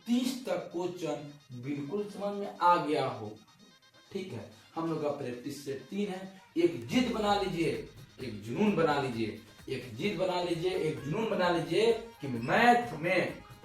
30 तक क्वेश्चन बिल्कुल समझ में आ गया हो। ठीक है, हम लोग का प्रैक्टिस सेट 3 है। एक जिद बना लीजिए, एक जुनून बना लीजिए, एक जिद बना लीजिए, एक जुनून बना लीजिए कि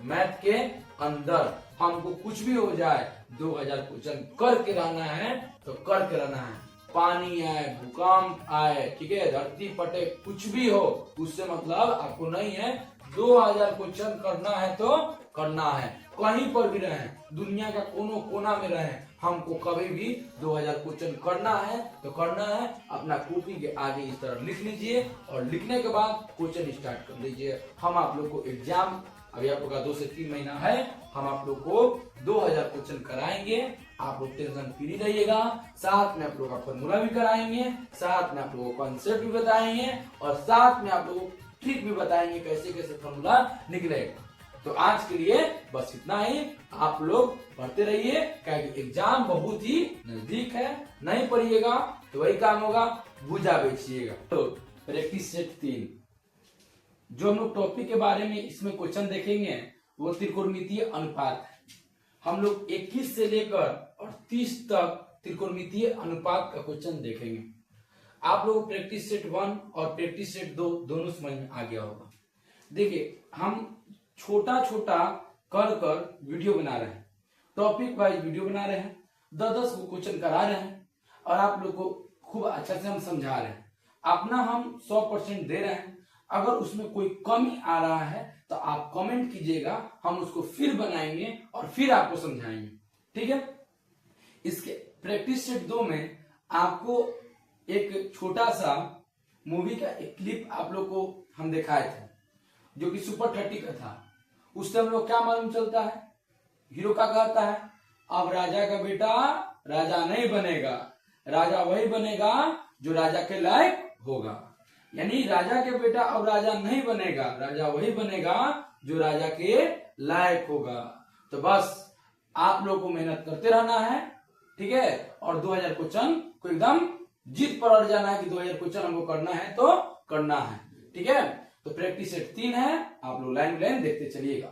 मैथ के अंदर हमको कुछ भी हो जाए 2000 क्वेश्चन करके रहना है तो करके रहना है। पानी आए, भूकंप आए, ठीक है, धरती फटे, कुछ भी हो, उससे मतलब आपको नहीं है। 2000 क्वेश्चन करना है तो करना है, कहीं पर भी रहे, दुनिया का कोना में रहे, हमको कभी भी 2000 क्वेश्चन करना है तो करना है। अपना कॉपी के आगे इस तरह लिख लीजिए और लिखने के बाद क्वेश्चन स्टार्ट कर लीजिए। हम आप लोग को एग्जाम अभी आप लोग का 2 से 3 महीना है, हम आप लोग को 2000 क्वेश्चन कराएंगे। आप लोग टेंशन फ्री रहिएगा। साथ में आप लोग का फॉर्मूला भी कराएंगे, साथ में आप लोगों को कॉन्सेप्ट भी बताएंगे और साथ में आप लोगों को ट्रिक भी बताएंगे कैसे कैसे फॉर्मूला निकलेगा। तो आज के लिए बस इतना ही। आप लोग पढ़ते रहिए, क्योंकि एग्जाम बहुत ही नजदीक है। नहीं पढ़िएगा तो वही काम होगा, भूजा बेचिएगा। तो प्रैक्टिस सेट 3 जो हम लोग टॉपिक के बारे में इसमें क्वेश्चन देखेंगे वो त्रिकोणमितीय अनुपात है। हम लोग 21 से लेकर और 30 तक त्रिकोणमितीय अनुपात का क्वेश्चन देखेंगे। आप लोग प्रैक्टिस सेट 1 और प्रैक्टिस सेट 2 दोनों समझ में आ गया होगा। देखिए, हम छोटा छोटा कर वीडियो बना रहे हैं, टॉपिक वाइज वीडियो बना रहे हैं, 10-10 को क्वेश्चन करा रहे हैं और आप लोग को खूब अच्छा से हम समझा रहे हैं। अपना हम 100% दे रहे हैं। अगर उसमें कोई कमी आ रहा है तो आप कमेंट कीजिएगा, हम उसको फिर बनाएंगे और फिर आपको समझाएंगे। ठीक है, इसके प्रैक्टिस सेट 2 में आपको एक छोटा सा मूवी का एक क्लिप आप लोग को हम दिखाए थे जो कि सुपर 30 का था। उससे हम लोग क्या मालूम चलता है, हीरो का कहता है अब राजा का बेटा राजा नहीं बनेगा, राजा वही बनेगा जो राजा के लायक होगा। यानी राजा के बेटा अब राजा नहीं बनेगा, राजा वही बनेगा जो राजा के लायक होगा। तो बस आप लोग को मेहनत करते रहना है, ठीक है, और 2000 क्वेश्चन को एकदम जिद पर अड़ जाना है कि 2000 क्वेश्चन हमको करना है तो करना है। ठीक है, तो प्रैक्टिस सेट 3 है, आप लोग लाइन लाइन देखते चलिएगा।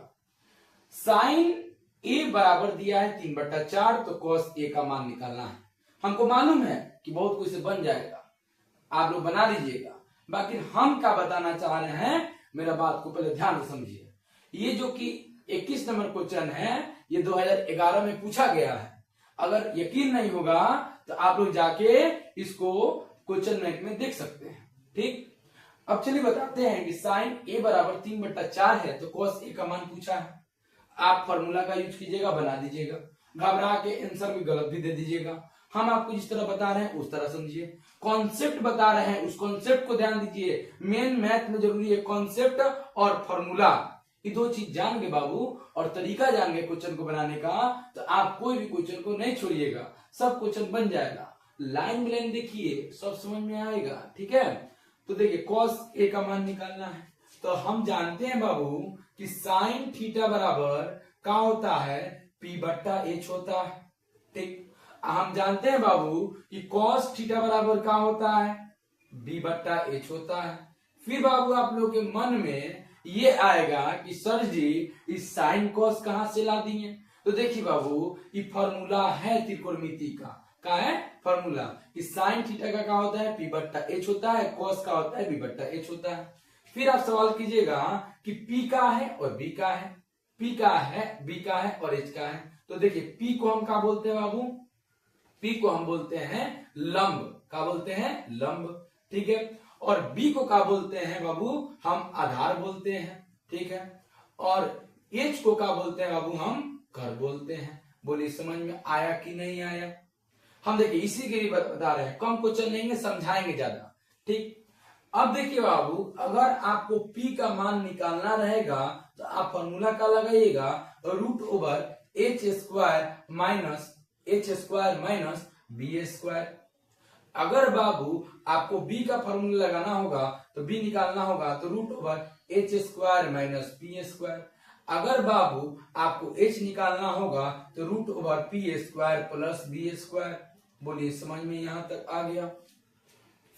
साइन ए बराबर दिया है 3/4, तो कॉस ए का मान निकालना है। हमको मालूम है कि बहुत कुछ से बन जाएगा, आप लोग बना लीजिएगा। बाकी हम क्या बताना चाह रहे हैं, मेरा बात को पहले ध्यान से समझिए। ये जो कि 21 नंबर क्वेश्चन है, ये 2011 में पूछा गया है। अगर यकीन नहीं होगा तो आप लोग जाके इसको क्वेश्चन बैंक में देख सकते हैं। ठीक, अब चलिए बताते हैं कि साइन ए बराबर 3/4 है तो कॉस ए का मान पूछा है। आप फॉर्मूला का यूज कीजिएगा, बना दीजिएगा, घबरा के आंसर भी गलत भी दे दीजिएगा। हम आपको जिस तरह बता रहे हैं उस तरह समझिए। कॉन्सेप्ट बता रहे हैं, उस कॉन्सेप्ट को ध्यान दीजिए। मेन मैथ में जरूरी है कॉन्सेप्ट और फॉर्मूला, ये 2 चीज जान गए बाबू और तरीका जान गए क्वेश्चन को बनाने का, तो आप कोई भी क्वेश्चन को नहीं छोड़िएगा, सब क्वेश्चन बन जाएगा। लाइन बाय लाइन देखिए, सब समझ में आएगा। ठीक है, तो देखिए कॉस ए का मान निकालना है, तो हम जानते हैं बाबू कि साइन थीटा बराबर क्या होता है, P/H होता है। ठीक, हम जानते हैं बाबू कि कॉस थीटा बराबर क्या होता है, B/H होता है। फिर बाबू आप लोग के मन में ये आएगा कि सर जी इस साइन कॉस कहां से ला दिए, तो देखिए बाबू ये फॉर्मूला है त्रिकोणमिति का है फॉर्मूला कि साइन थीटा का क्या होता है, P/H होता है, कॉस का होता है B/H होता है। फिर आप सवाल कीजिएगा कि P का है और B का है, P का है, B का है और H का है। तो देखिए P को हम क्या बोलते हैं बाबू, P को हम बोलते हैं लंब, क्या बोलते हैं, लंब। ठीक है, और B को क्या बोलते हैं बाबू, हम आधार बोलते हैं। ठीक है, और H को क्या बोलते हैं बाबू, हम कर बोलते हैं। बोलिए समझ में आया कि नहीं आया। हम देखिए इसी के लिए बता रहे हैं, कम क्वेश्चन नहीं है, समझाएंगे ज्यादा। ठीक, अब देखिए बाबू अगर आपको P का मान निकालना रहेगा तो आप फॉर्मूला का लगाइएगा, √h² माइनस B²। अगर बाबू आपको B का फॉर्मूला लगाना होगा तो B निकालना होगा तो √h² माइनस P²। अगर बाबू आपको H निकालना होगा तो √P² प्लस B²। बोलिए समझ में यहां तक आ गया।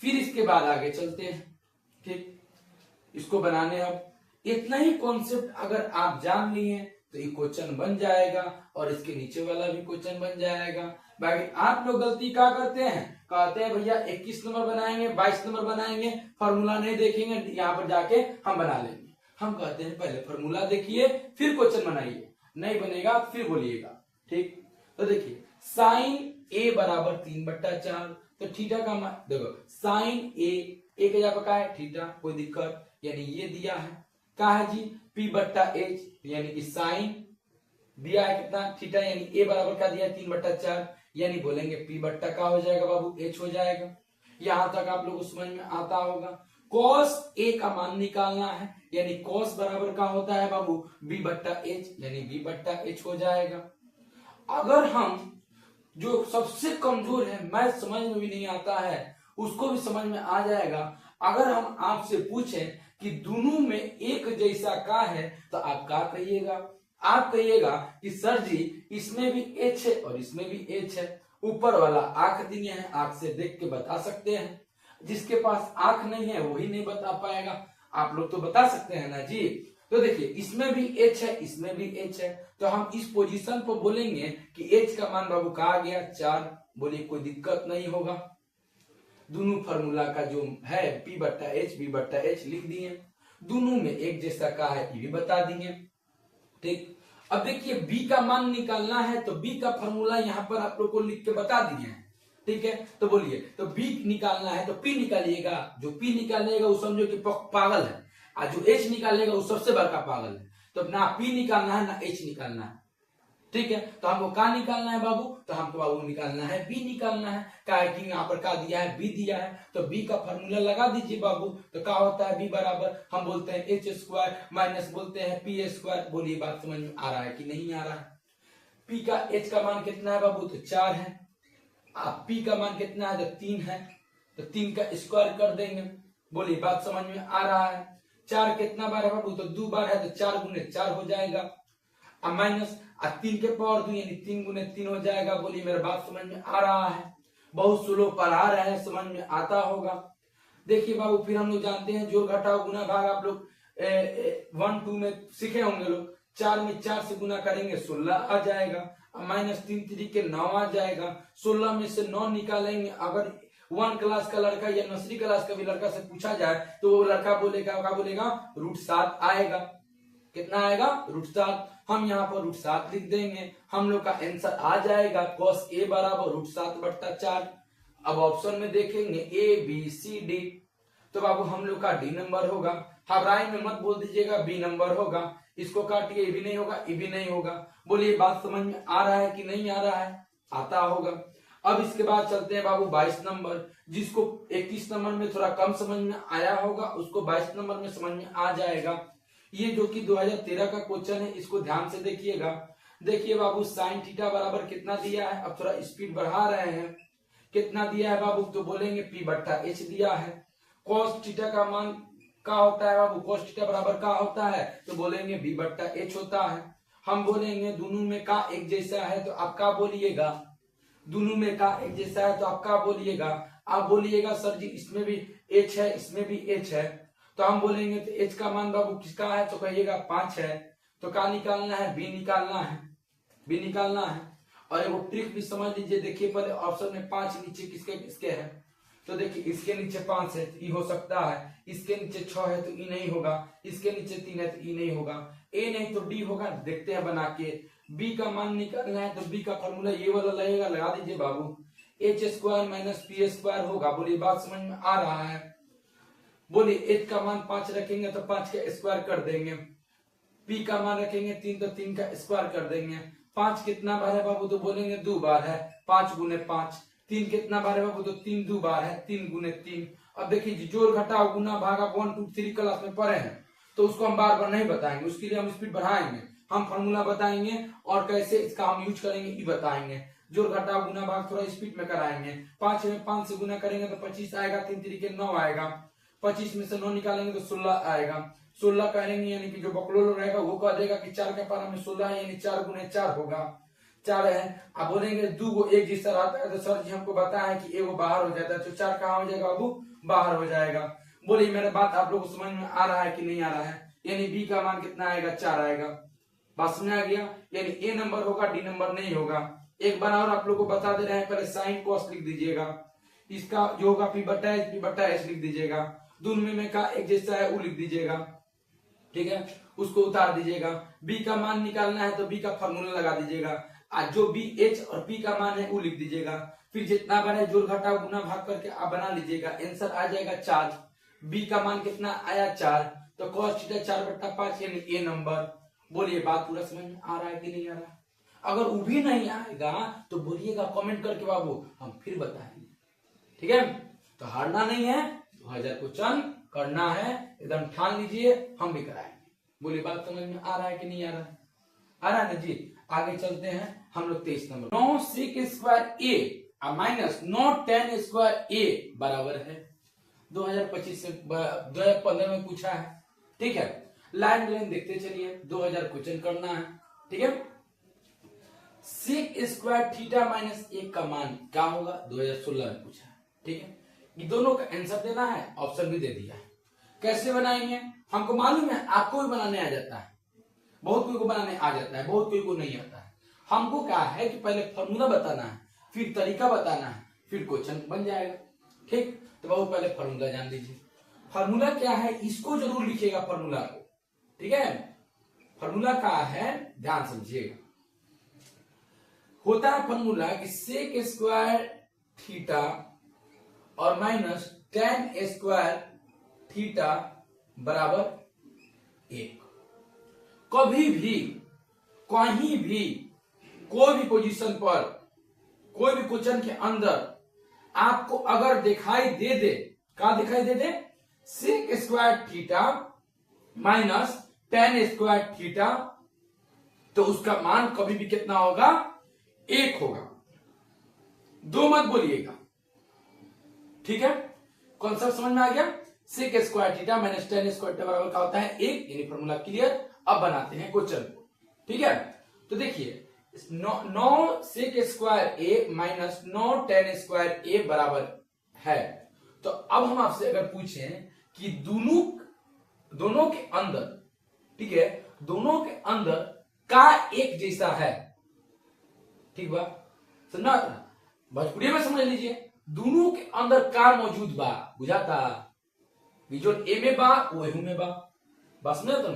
फिर इसके बाद आगे चलते हैं। ठीक, इसको बनाने अब इतना ही कॉन्सेप्ट अगर आप जान लिए तो ये क्वेश्चन बन जाएगा और इसके नीचे वाला भी क्वेश्चन बन जाएगा। बाकी आप लोग गलती क्या करते हैं, कहते हैं भैया 21 नंबर बनाएंगे 22 नंबर बनाएंगे, फॉर्मूला नहीं देखेंगे, यहाँ पर जाके हम बना लेंगे। हम कहते हैं पहले फॉर्मूला देखिए फिर क्वेश्चन बनाइए, नहीं बनेगा फिर बोलिएगा। ठीक, तो देखिए साइन ए बराबर 3/4, तो थीटा का मान देखो, साइन ए के जगह का है थीटा, कोई दिक्कत, यानी ये दिया है क्या है जी P/H, यानी कि साइन दिया है कितना थीटा, यानी ए बराबर क्या दिया है 3/4, यानी बोलेंगे P बट्टा का हो जाएगा बाबू H हो जाएगा। यहां तक आप लोग को समझ में आता होगा। cos A का मान निकालना है, यानी cos बराबर का होता है बाबू B/H, यानी B/H हो जाएगा। अगर हम जो सबसे कमजोर है, मैथ समझ में भी नहीं आता है, उसको भी समझ में आ जाएगा। अगर हम आपसे पूछें कि दोनों में एक जैसा का है, तो आप क्या कहिएगा, आप कहिएगा कि सर जी इसमें भी H है और इसमें भी H है, ऊपर वाला आंख दिए हैं, आंख से देख के बता सकते हैं, जिसके पास आंख नहीं है वही नहीं बता पाएगा, आप लोग तो बता सकते हैं ना जी। तो देखिए इसमें भी H है इसमें भी H है, तो हम इस पोजीशन पर बोलेंगे कि H का मान बाबू कहा गया 4, बोलिए कोई दिक्कत नहीं होगा। दोनों फार्मूला का जो है P/H B/H लिख दिए, दोनों में एक जैसा का है ये भी बता दिए। ठीक, अब देखिए B का मान निकालना है, तो B का फार्मूला यहाँ पर आप लोग को लिख के बता दिए हैं। ठीक है, तो बोलिए, तो B निकालना है तो P निकालिएगा, जो P निकालेगा वो समझो कि पागल है, और जो H निकालेगा वो सबसे बड़का पागल है। तो ना P निकालना है ना H निकालना है। ठीक है, तो हमको क्या निकालना है बाबू, तो हमको बाबू निकालना है B निकालना है, क्या है कि यहाँ पर क्या दिया है B दिया है, तो B का फार्मूला लगा दीजिए बाबू। तो क्या होता है B बराबर हम बोलते हैं H² माइनस बोलते हैं P²। बोलिए बात समझ में आ रहा है कि नहीं आ रहा है। P का H का मान कितना है बाबू, तो 4 है, आप P का मान कितना है, तो 3 है, तो 3 का स्क्वायर कर देंगे। बोलिए बात समझ में आ रहा है। 4 कितना बार है बाबू, तो 2 बार है, तो 4 गुने 4 हो जाएगा, अब माइनस 3 के पावर 2 यानी 3 गुने 3 हो जाएगा। बोलिए मेरा बात समझ में आ रहा है, बहुत स्लो पढ़ा रहे हैं, समझ में आता होगा। देखिए बाबू फिर हम लोग जानते हैं जोड़ घटाव गुना भाग, आप लोग 1-2 में सीखे होंगे लोग। 4 में 4 से गुना करेंगे 16 आ जाएगा, अब माइनस 3 3 9 आ जाएगा। 16 में से 9 निकालेंगे, अगर 1 क्लास का लड़का या नर्सरी क्लास का भी लड़का से पूछा जाए तो वो लड़का बोलेगा, क्या बोलेगा, √7 आएगा। कितना आएगा, √7। हम यहाँ पर √7 लिख देंगे, हम लोग का आंसर आ जाएगा cos A बराबर √7/4। अब ऑप्शन में देखेंगे A B C D, तो बाबू हम लोग का D नंबर होगा। घबराई में मत बोल दीजिएगा B नंबर होगा, इसको काटिए, ये भी नहीं होगा ये भी नहीं होगा। बोलिए बात समझ में आ रहा है कि नहीं आ रहा है, आता होगा। अब इसके बाद चलते हैं बाबू 22 नंबर, जिसको 21 नंबर में थोड़ा कम समझ में आया होगा उसको 22 नंबर में समझ में आ जाएगा। ये जो कि 2013 का क्वेश्चन है, इसको ध्यान से देखिएगा। देखिए बाबू साइन थीटा बराबर कितना दिया है, अब थोड़ा स्पीड बढ़ा रहे हैं, कितना दिया है बाबू, तो बोलेंगे P/H दिया है। cos थीटा का मान क्या होता है बाबू, cos थीटा बराबर क्या होता है, तो बोलेंगे B/H होता है। हम बोलेंगे दोनों में का एक जैसा है, तो आप क्या बोलिएगा, दोनों में का एक जैसा है तो आप क्या बोलिएगा, आप बोलिएगा सर जी इसमें भी H है इसमें भी H है, तो हम बोलेंगे तो H का मान बाबू किसका है, तो कहिएगा 5 है। तो क्या निकालना है, B निकालना है, B निकालना है। और एक ट्रिक भी समझ लीजिए, देखिए पहले ऑप्शन में 5 नीचे किसके किसके है, तो देखिए इसके नीचे 5 है तो ई हो सकता है, इसके नीचे 6 है तो ई नहीं होगा, इसके नीचे 3 है तो ई नहीं होगा, ए नहीं तो डी होगा। देखते हैं बना के, बी का मान निकालना है तो बी का फॉर्मूला ये वाला लगेगा, लगा दीजिए बाबू, H² माइनस P² होगा। बोलिए बात समझ में आ रहा है। बोलिए H का मान 5 रखेंगे तो 5 का स्क्वायर कर देंगे, P का मान रखेंगे 3 तो 3 का स्क्वायर कर देंगे। 5 कितना बार है बाबू, तो बोलेंगे 2 बार है, 5 गुने 5। 3 कितना बार है बाबू, तो 3 2 बार है, 3 गुने 3। अब देखिए जोड़ घटाव गुना भाग आप 1 2 3 क्लास में पढ़े हैं, तो उसको हम बार बार नहीं बताएंगे, उसके लिए हम स्पीड बढ़ाएंगे, हम फॉर्मूला बताएंगे और कैसे इसका हम यूज करेंगे ये बताएंगे। जोड़ घटाव गुना भाग थोड़ा स्पीड में कराएंगे। 5 में 5 से गुना करेंगे तो 25 आएगा, 3 3 के 9 आएगा, 25 में से 9 निकालेंगे तो 16 आएगा। 16 करेंगे यानी कि जो बकलोल रहेगा वो कह देगा कि 4 के पारा में 16 है, यानी 4 गुने 4 होगा, 4 है। अब बोलेंगे 2 को एक जैसा रहता है, तो सर जी हमको बताया है कि एगो बाहर हो जाता है, तो 4 कहाँ हो जाएगा बाबू, बाहर हो जाएगा। बोलिए मेरा बात आप लोग को समझ में आ रहा है कि नहीं आ रहा है, यानी बी का मान कितना आएगा, 4 आएगा। बात समझ आ गया। यानी ए नंबर होगा, डी नंबर नहीं होगा। एक बार और आप लोग को बता दे रहे हैं, पहले साइन कॉस लिख दीजिएगा, इसका जो होगा पी बटा एच लिख दीजिएगा, दोनों में का एक जैसा है वो लिख दीजिएगा, ठीक है, उसको उतार दीजिएगा। बी का मान निकालना है तो बी का फॉर्मूला लगा दीजिएगा, आज जो बी एच और पी का मान है वो लिख दीजिएगा, फिर जितना बने जोड़ घटाव गुना भाग करके आप बना लीजिएगा, आंसर आ जाएगा 4। बी का मान कितना आया 4, तो cos थीटा 4/5 यानी ए नंबर। बोलिए बात पूरा समझ में आ रहा है कि नहीं आ रहा? अगर वो भी नहीं आएगा तो बोलिएगा कमेंट करके बाबू, हम फिर बताएंगे, ठीक है। तो हारना नहीं है, 2000 क्वेश्चन करना है, एकदम ठान लीजिए, हम भी कराएंगे। बोलिए बात समझ में आ रहा है कि नहीं आ रहा है? आ रहा है ना जी। आगे चलते हैं हम लोग 23 नंबर। 9 sec स्क्वायर ए माइनस 9 tan स्क्वायर ए बराबर है 2025 से 2015 में पूछा है, ठीक है। लाइन लाइन देखते चलिए, 2000 क्वेश्चन करना है, ठीक है। sec स्क्वायर थीटा माइनस ए का मान क्या होगा 2016 में पूछा है, ठीक है। ये दोनों का आंसर देना है, ऑप्शन भी दे दिया है। कैसे बनाएंगे हमको मालूम है, आपको भी बनाने आ जाता है, बहुत कोई को बनाने आ जाता है, बहुत कोई को नहीं आता है। हमको क्या है कि पहले फॉर्मूला बताना है, फिर तरीका बताना है, फिर क्वेश्चन बन जाएगा, ठीक। तो बाबू पहले फॉर्मूला जान लीजिए। फॉर्मूला क्या है, इसको जरूर लिखिएगा फॉर्मूला को, ठीक है। फॉर्मूला क्या है ध्यान समझिएगा। होता है फॉर्मूला कि सेक स्क्वायर थीटा और माइनस tan स्क्वायर थीटा बराबर 1। कभी भी कहीं भी कोई भी पोजीशन पर कोई भी क्वेश्चन के अंदर आपको अगर दिखाई दे दे, क्या दिखाई दे दे, sec square theta minus tan square theta, तो उसका मान कभी भी कितना होगा 1 होगा। दो मत बोलिएगा, ठीक है। कॉन्सेप्ट समझ में आ गया। Sec square theta minus tan square theta बराबर क्या होता है 1, यानी फॉर्मूला क्लियर। अब बनाते हैं क्वेश्चन को, ठीक है। तो देखिए 9 सेक स्क्वायर ए माइनस 9 tan स्क्वायर ए बराबर है। तो अब हम आपसे अगर पूछें कि दोनों के अंदर, ठीक है, दोनों के अंदर का एक जैसा है, ठीक बा, समझा? भोजपुरी में समझ लीजिए, दोनों के अंदर का मौजूद बा, बुझाता जो ए में बा वो एहू में बा, बस में तुम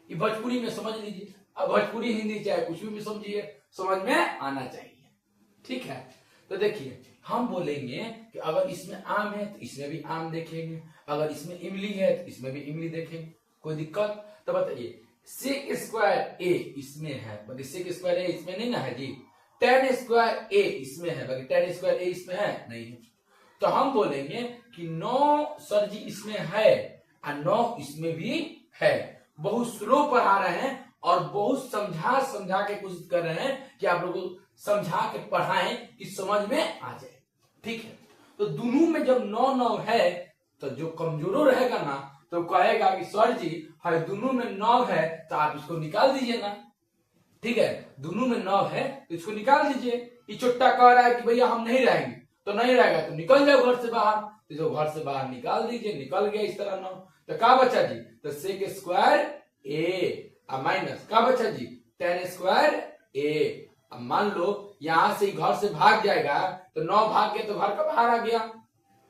ये भोजपुरी में समझ लीजिए। अब भोजपुरी हिंदी चाहे कुछ भी समझिए, समझ में आना चाहिए, ठीक है। तो देखिए हम बोलेंगे कि अगर इसमें आम है तो इसमें भी आम देखेंगे, अगर इसमें इमली है तो इसमें भी इमली देखेंगे, कोई दिक्कत? तो बताइए सेक स्क्वायर ए इसमें है, बाकी सेक स्क्वायर ए इसमें नहीं ना है जी। tan स्क्वायर ए इसमें है, बाकी tan स्क्वायर ए इसमें है नहीं है। तो हम बोलेंगे कि 9 सर जी इसमें है और 9 इसमें भी है। बहुत स्लो पढ़ा रहे हैं और बहुत समझा के कोशिश कर रहे हैं कि आप लोगों को समझा के पढ़ाएं कि समझ में आ जाए, ठीक है। तो दोनों में जब 9 है तो जो कमजोर रहेगा ना तो कहेगा कि सर जी हर दोनों में 9 है तो आप इसको निकाल दीजिए ना, ठीक है। दोनों में 9 है तो इसको निकाल दीजिए। ये चुट्टा कह रहा है कि भैया हम नहीं रहेंगे, तो नहीं रहेगा तो निकल जाओ घर से बाहर, तो जो घर से बाहर निकाल दीजिए, निकल गया इस तरह 9। तो क्या बचा जी, तो सेक स्क्वायर ए माइनस क्या बचा जी tan स्क्वायर ए। अब मान लो यहां से घर से भाग जाएगा तो 9 भाग गया तो घर का बाहर आ गया,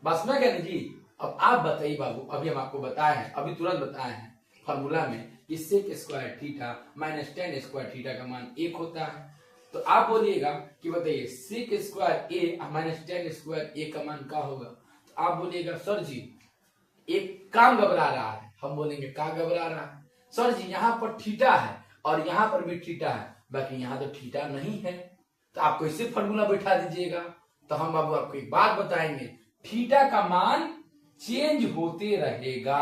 बस में क्या जी। अब आप बताइए बाबू, अभी हम आपको बताए हैं, अभी तुरंत बताए हैं फॉर्मूला में कि sec square theta minus tan square theta का मान 1 होता है। तो आप बोलिएगा कि बताइए सेक स्क्वायर ए माइनस tan स्क्वायर ए का मान क्या होगा। तो आप बोलिएगा सर जी एक काम घबरा रहा है। हम बोलेंगे क्या घबरा रहा है सर जी, यहाँ पर थीटा है और यहाँ पर भी थीटा है, बाकी यहाँ तो थीटा नहीं है, तो आप कैसे फॉर्मूला बैठा दीजिएगा। तो हम बाबू आपको एक बात बताएंगे, थीटा का मान चेंज होते रहेगा,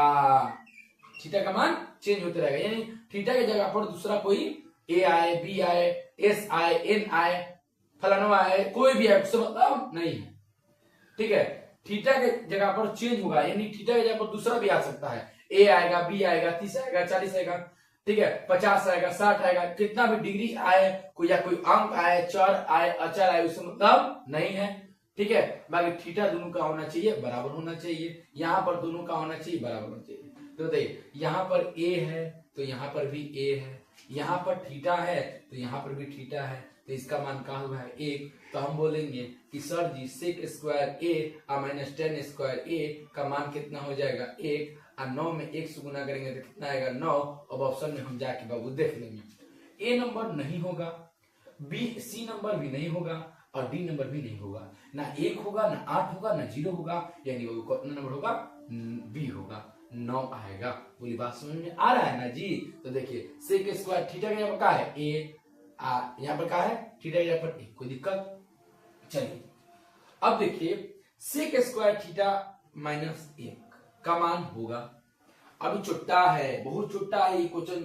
थीटा का मान चेंज होते रहेगा, यानी थीटा की जगह पर दूसरा कोई ए आए, बी आए, एस आए, एन आए, फलाना आए, कोई भी आए, मतलब नहीं है, ठीक है। थीटा के जगह पर चेंज होगा, यानी थीटा की जगह पर दूसरा भी आ सकता है, ए आएगा, बी आएगा, 30 आएगा, 40 आएगा, ठीक है, 50 आएगा, 60 आएगा, कितना भी डिग्री आए, कोई या कोई अंक आए, चर आए, अचर आए, उससे मतलब नहीं है, ठीक है। बाकी थीटा दोनों का होना चाहिए बराबर होना चाहिए, यहाँ पर दोनों का होना चाहिए बराबर होना चाहिए। तो देखिए यहाँ पर ए है तो यहाँ पर भी ए है, यहाँ पर थीटा है तो यहाँ पर भी थीटा है, तो इसका मान क्या हुआ है 1। तो हम बोलेंगे कि सर जी सेक स्क्वायर ए और माइनस टेन स्क्वायर ए का मान कितना हो जाएगा 1, और 9 में 1 से गुना करेंगे तो कितना आएगा 9। अब ऑप्शन में हम जाके बाबू देख लेंगे, ए नंबर नहीं होगा, बी सी नंबर भी नहीं होगा और डी नंबर भी नहीं होगा, ना 1 होगा ना 8 होगा ना 0 होगा, यानी वो कितना नंबर होगा बी होगा, 9 आएगा। पूरी बात समझ में आ रहा है ना जी। तो देखिए सेक स्क्वायर थीटा का यहाँ पर क्या है ए, यहाँ पर क्या है थीटा, यहाँ पर ए, कोई दिक्कत। चलिए अब देखिए सेक स्क्वायर थीटा माइनस 1 का मान होगा, अभी छोटा है, बहुत छोटा है ये क्वेश्चन,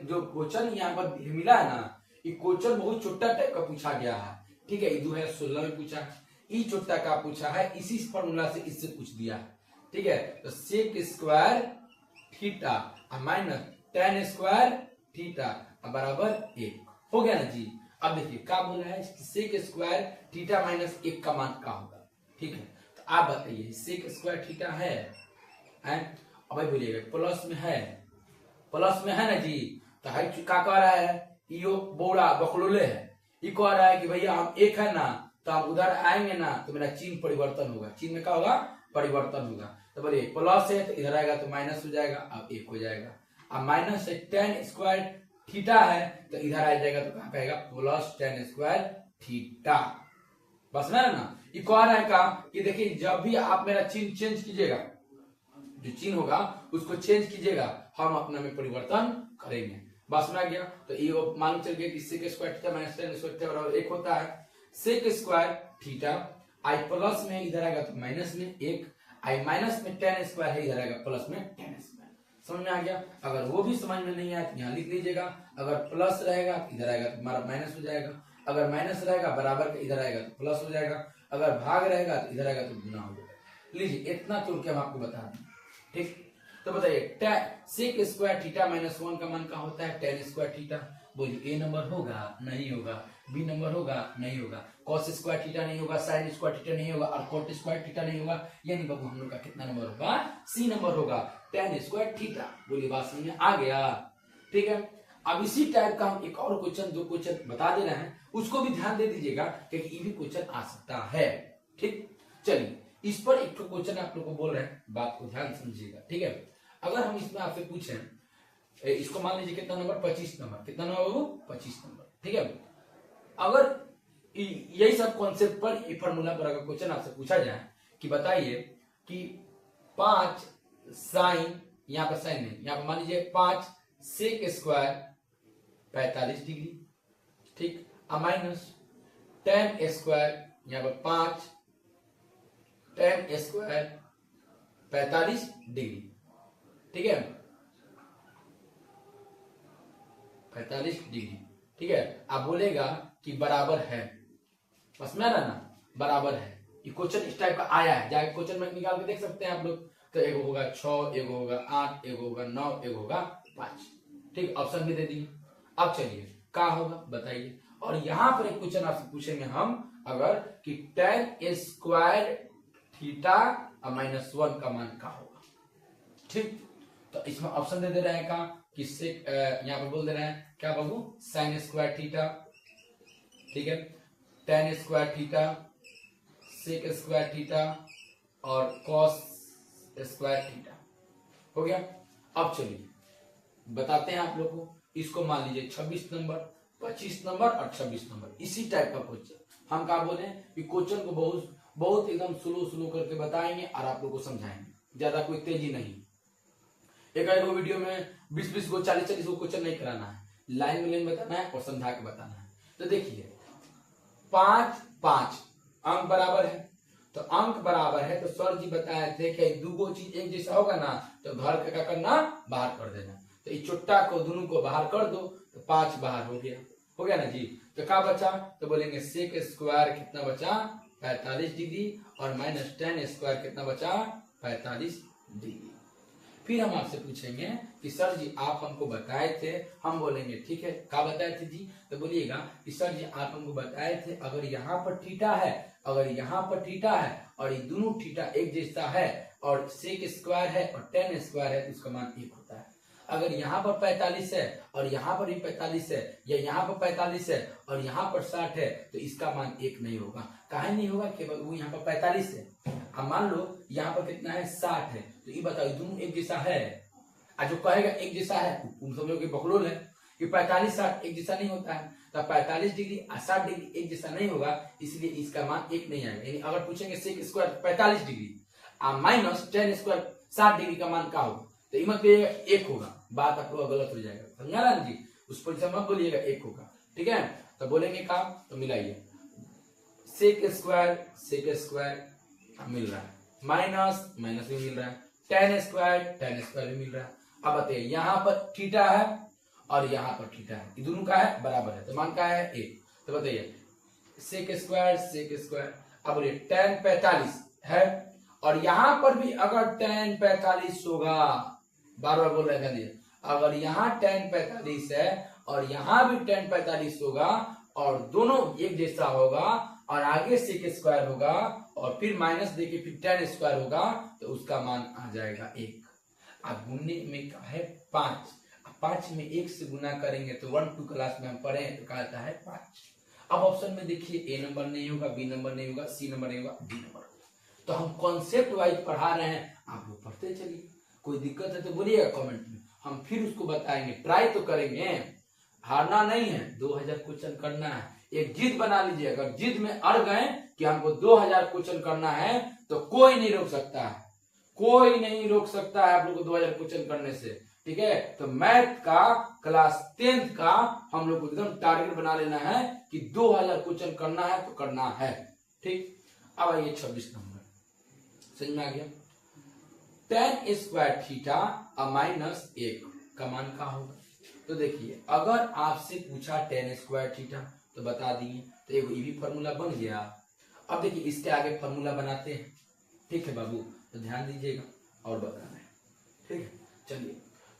जो क्वेश्चन यहाँ पर मिला है ना, ये क्वेश्चन बहुत छोटा टाइप का पूछा गया है, ठीक है। 2016 में पूछा है, ई छोटा का पूछा है, इसी फॉर्मूला से इससे पूछ दिया है, ठीक है। तो sec square theta minus tan square theta बराबर 1 हो गया ना जी। अब देखिए क्या बोला है, सेक स्क्वायर थीटा माइनस 1 का मान क्या होगा, ठीक है। तो आप बताइए सेक स्क्वायर थीटा है, अब भाई बोलिएगा प्लस में है ना जी। तो है क्या कह रहा है, यो बोरा बखलोले है, ये कह रहा है कि भैया हम 1 है ना, तो आप उधर आएंगे ना तो मेरा चिन्ह परिवर्तन होगा, चिन्ह में क्या होगा परिवर्तन होगा। तो बोलिए प्लस है तो इधर आएगा तो माइनस हो जाएगा, अब 1 हो जाएगा। अब माइनस से टेन स्क्वायर थीटा है तो इधर आ जाएगा तो कहाँ कहेगा प्लस टेन स्क्वायर थीटा, बस ना। ये कह रहा है का कि देखिए जब भी आप मेरा चिन्ह चेंज कीजिएगा, जो चिन्ह होगा उसको चेंज कीजिएगा, हम अपना में परिवर्तन करेंगे, बस में आ गया। तो ये मालूम चल गया कि sec square theta minus tan square theta बराबर 1 होता है। सेक स्क्वायर थीटा आई प्लस में इधर आएगा तो माइनस में 1, आई माइनस में टेन स्क्वायर है इधर आएगा प्लस में टेन स्क्वायर, समझ में आ गया। अगर वो भी समझ में नहीं आया तो यहाँ लिख लीजिएगा, अगर प्लस रहेगा तो इधर आएगा तो हमारा माइनस हो जाएगा, अगर माइनस रहेगा बराबर का इधर आएगा तो प्लस हो जाएगा, अगर भाग रहेगा तो इधर आएगा तो गुना हो जाएगा। लीजिए इतना तोड़ के हम आपको बता दें, ठीक। तो बताइए सेक स्क्वायर थीटा माइनस 1 का मान क्या होता है टेन स्क्वायर थीटा। बोलिए ए नंबर होगा नहीं होगा, बी नंबर होगा नहीं होगा, कॉस स्क्वायर थीटा नहीं होगा, साइन स्क्वायर थीटा नहीं होगा और कॉट स्क्वायर थीटा नहीं होगा, यानी बाबू हम लोग का कितना नंबर होगा सी नंबर होगा टेन स्क्वायर थीटा। बोलिए बात समझ में आ गया, ठीक है। अब इसी टाइप का हम एक और क्वेश्चन जो क्वेश्चन बता दे रहे हैं उसको भी ध्यान दे दीजिएगा क्योंकि ये भी क्वेश्चन आ सकता है, ठीक। चलिए इस पर एक क्वेश्चन आप लोग को बोल रहे हैं, बात को ध्यान समझिएगा, ठीक है। अगर हम इसमें आपसे पूछें, इसको मान लीजिए कितना नंबर 25 नंबर, कितना नंबर वो 25 नंबर, ठीक है। अगर यही सब कॉन्सेप्ट पर ये फॉर्मूला पर अगर क्वेश्चन आपसे पूछा जाए कि बताइए कि 5 साइन, यहाँ पर साइन नहीं, यहाँ पर मान लीजिए 5 सेक स्क्वायर 45 डिग्री, ठीक, माइनस टेन स्क्वायर, यहाँ पर 5 टेन स्क्वायर 45 डिग्री, ठीक है 45 डिग्री, ठीक है। आप बोलेगा कि बराबर है, बस में ना बराबर है। ये क्वेश्चन इस टाइप का आया है, जाके क्वेश्चन में निकाल के देख सकते हैं आप लोग। तो एक होगा 6, एक होगा 8, एक होगा 9, एक होगा 5, ठीक, ऑप्शन भी दे दिए। अब चलिए क्या होगा बताइए। और यहाँ पर एक क्वेश्चन आपसे पूछेंगे हम अगर कि टेन स्क्वायर थीटा माइनस 1 का मान क्या होगा, ठीक। तो इसमें ऑप्शन दे रहे हैं का किससे, यहाँ पर बोल दे रहे हैं क्या बाबू साइन स्क्वायर थीटा, ठीक है, tan square theta, sec square theta और कॉस स्क्वायर थीटा, हो गया। अब चलिए बताते हैं आप लोग को, इसको मान लीजिए 26 नंबर, 25 नंबर और 26 नंबर, इसी टाइप का क्वेश्चन हम क्या बोले कि क्वेश्चन को बहुत एकदम स्लो करके बताएंगे और आप लोग को समझाएंगे, ज्यादा कोई तेजी नहीं। एक वीडियो में 20 को 40 को क्वेश्चन नहीं कराना है, लाइन में बताना है और समझा के बताना है। तो देखिए 5 अंक बराबर है, तो अंक बराबर है तो सर जी बताए थे कि दो चीज एक जैसा होगा ना तो घर का क्या करना बाहर कर देना। तो इस चुट्टा को दोनों को बाहर कर दो तो 5 बाहर हो गया ना जी। तो क्या बचा, तो बोलेंगे सेक स्क्वायर कितना बचा 45 डिग्री और माइनस टेन स्क्वायर कितना बचा 45 डिग्री। फिर हम आपसे पूछेंगे कि सर जी आप हमको बताए थे, हम बोलेंगे ठीक है क्या बताए थे जी, तो बोलिएगा कि सर जी आप हमको बताए थे अगर यहाँ पर थीटा है, अगर यहाँ पर थीटा है और ये दोनों थीटा एक जैसा है और सेक स्क्वायर है और टेन स्क्वायर है तो उसका मान 1 होता है। अगर यहाँ पर 45 है और यहाँ पर भी 45 है, या यहाँ पर 45 है और यहाँ पर 60 है, तो इसका मान 1 नहीं होगा। काहे नहीं होगा? केवल वो यहाँ पर 45 है। अब मान लो यहाँ पर कितना है? 60 है। तो ये बताओ दोनों एक जैसा है? जो कहेगा एक जैसा है तुम समझो कि बकलोल है कि 45-60 एक जैसा नहीं होता है। तो 45 डिग्री और 60 डिग्री एक जैसा नहीं होगा, इसलिए इसका मान 1 नहीं आएगा। यानी अगर पूछेंगे sec square 45 degree minus tan square 60 degree का मान क्या होगा, तो ये मत 1 होगा। बात आप लोग गलत हो जाएगा, समझा ना जी? उस पर मत बोलिएगा 1 होगा, ठीक है? तो बोलेंगे का, तो मिलाइए सेक स्क्वायर मिल रहा है, माइनस माइनस भी मिल रहा है, टेन स्क्वायर भी मिल रहा है। अब बताइए यहाँ पर थीटा है और यहाँ पर थीटा है, ये दोनों का है बराबर है, तो मान का है 1। तो बताइए सेक स्क्वायर। अब बोलिए टेन 45 है और यहाँ पर भी अगर टेन 45 होगा, बार बार बोल रहे हैं, अगर यहाँ टेन 45 है और यहाँ भी टेन 45 होगा और दोनों एक जैसा होगा और आगे सेक स्क्वायर होगा और फिर माइनस देके फिर टेन स्क्वायर होगा, तो उसका मान आ जाएगा 1। अब गुणने में क्या है? 5। 5 में 1 से गुना करेंगे तो 1-2 क्लास में हम पढ़े तो क्या आता है? 5। अब ऑप्शन में देखिए ए नंबर नहीं होगा, बी नंबर नहीं होगा, सी नंबर नहीं होगा, डी नंबर होगा। तो हम कॉन्सेप्ट वाइज पढ़ा रहे हैं, आप लोग पढ़ते चलिए। कोई दिक्कत है तो बोलिएगा कमेंट में, हम फिर उसको बताएंगे, ट्राई तो करेंगे, हारना नहीं है। 2000 क्वेश्चन करना है, एक जिद बना लीजिए। अगर जिद में अड़ गए कि हमको 2000 क्वेश्चन करना है तो कोई नहीं रोक सकता है, कोई नहीं रोक सकता है आप लोग को 2000 क्वेश्चन करने से, ठीक है? तो मैथ का क्लास 10th का हम लोग को एकदम टारगेट बना लेना है कि 2000 क्वेश्चन करना है तो करना है, ठीक? अब आइए 26 नंबर, समझ में आ गया? टेन स्क्वायर थीटा माइनस 1 का मान क्या होगा? तो देखिए अगर आपसे पूछा टेन स्क्वायर थीटा तो बता दिए, तो एक ये भी फॉर्मूला बन गया। अब देखिए इसके आगे फॉर्मूला बनाते हैं, ठीक है बाबू? तो ध्यान दीजिएगा और बताना है, ठीक है? चलिए,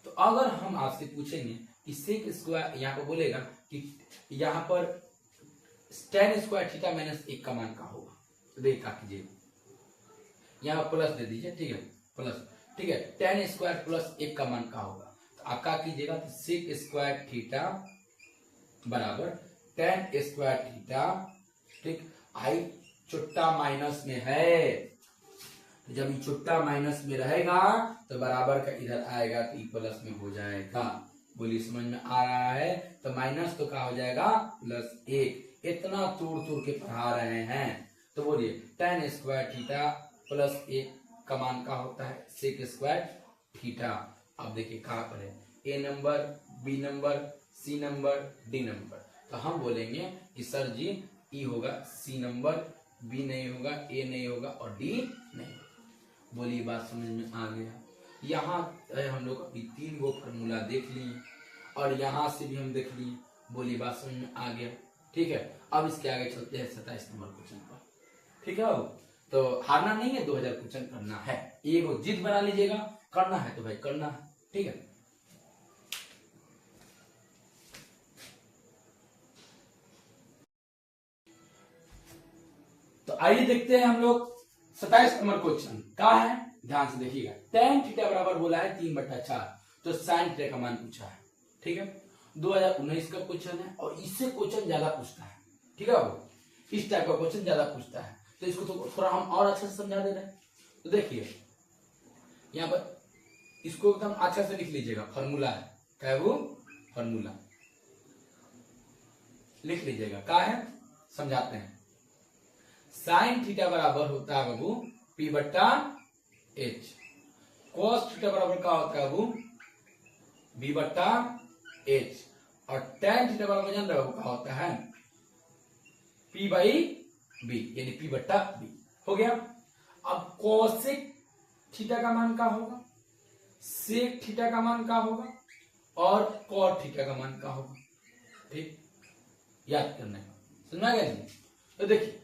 तो अगर हम आपसे पूछेंगे कि सेक स्क्वायर, यहाँ पर बोलेगा कि यहाँ पर टेन स्क्वायर थीटा माइनस 1 का मान क्या होगा, तो देखिए क्या कीजिएगा, यहाँ प्लस दे दीजिए, ठीक है? प्लस, ठीक है? टेन स्क्वायर प्लस 1 का मान क्या होगा, तो आप क्या कीजिएगा, तो सेक स्क्वायर थीटा बराबर टेन स्क्वायर थीटा, ठीक? आई छुट्टा माइनस में है, जब ये छुट्टा माइनस में रहेगा तो बराबर का इधर आएगा तो प्लस में हो जाएगा। बोलिए समझ में आ रहा है? तो माइनस तो क्या हो जाएगा? +1। इतना तोड़ के पढ़ा रहे हैं, तो बोलिए टेन स्क्वायर थीटा प्लस 1 का मान क्या होता है? Sec square theta. अब देखिए क्या करें, A number, B number, C number, D number. तो हम बोलेंगे कि सर जी ई होगा, सी नंबर, बी नहीं होगा, ए नहीं होगा और डी नहीं। बोलिए बात समझ में आ गया? यहाँ हम लोग अभी 3 गो फॉर्मूला देख लिए और यहाँ से भी हम देख लिए। बोलिए बात समझ में आ गया? ठीक है, अब इसके आगे चलते हैं 27 नंबर क्वेश्चन पर, ठीक है बाबू? तो हारना नहीं है, 2000 क्वेश्चन करना है, एक जिद बना लीजिएगा, करना है तो भाई करना है, ठीक है? तो आइए देखते हैं हम लोग 27 नंबर क्वेश्चन क्या है, ध्यान से देखिएगा। टेन थीटा बराबर बोला है 3/4, तो साइन थीटा का मान पूछा है, ठीक है? 2019 का क्वेश्चन है और इससे क्वेश्चन ज्यादा पूछता है, ठीक है बाबू? इस टाइप का क्वेश्चन ज्यादा पूछता है, तो इसको तो थोड़ा हम और अच्छे से समझा दे रहे हैं। तो देखिए यहाँ पर इसको एकदम अच्छा से लिख लीजिएगा, फॉर्मूला है, क्या है वो? फॉर्मूला लिख लीजिएगा, क्या है समझाते हैं। साइन थीटा बराबर होता है बाबू P/H, कॉस थीटा बराबर क्या होता है बाबू? B/H, और tan थीटा बराबर जान रहे हो क्या होता है? P/B, यानी P/B हो गया। अब कोसेक थीटा का मान क्या होगा, सेक थीटा का मान क्या होगा और कॉट थीटा का मान क्या होगा, ठीक? याद करना है, समझा गया जी? तो देखिए,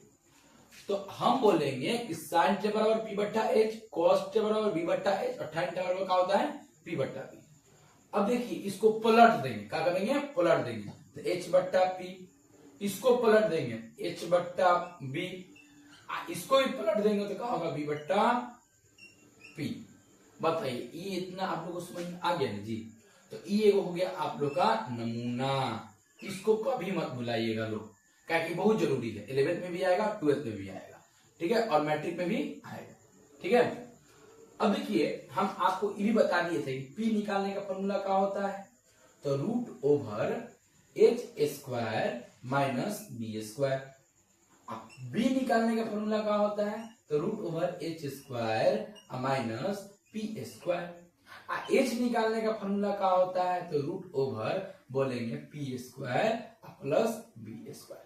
तो हम बोलेंगे कि साइन थीटा बराबर P/H, कॉस थीटा बराबर B/H और tan थीटा बराबर क्या होता है? P/B। अब देखिए इसको पलट देंगे, क्या करेंगे? पलट देंगे, तो H/P, इसको पलट देंगे H/B, इसको भी पलट देंगे तो क्या होगा? B/P। बताइए ये इतना आप लोगों को समझ में आ गया ना जी? तो ये हो गया आप लोग का नमूना। इसको कभी मत भुलाइएगा लोग, क्योंकि बहुत जरूरी है। 11th में भी आएगा, 12th में भी आएगा, ठीक है, और मैट्रिक में भी आएगा, ठीक है। अब देखिए हम आपको ये भी बता दिए थे पी निकालने का फॉर्मूला क्या होता है, तो root over h square minus b square. अब बी निकालने का फॉर्मूला क्या होता है, तो root over h square minus p square. H निकालने का फॉर्मूला क्या होता है, तो रूट ओवर बोलेंगे p square plus b square.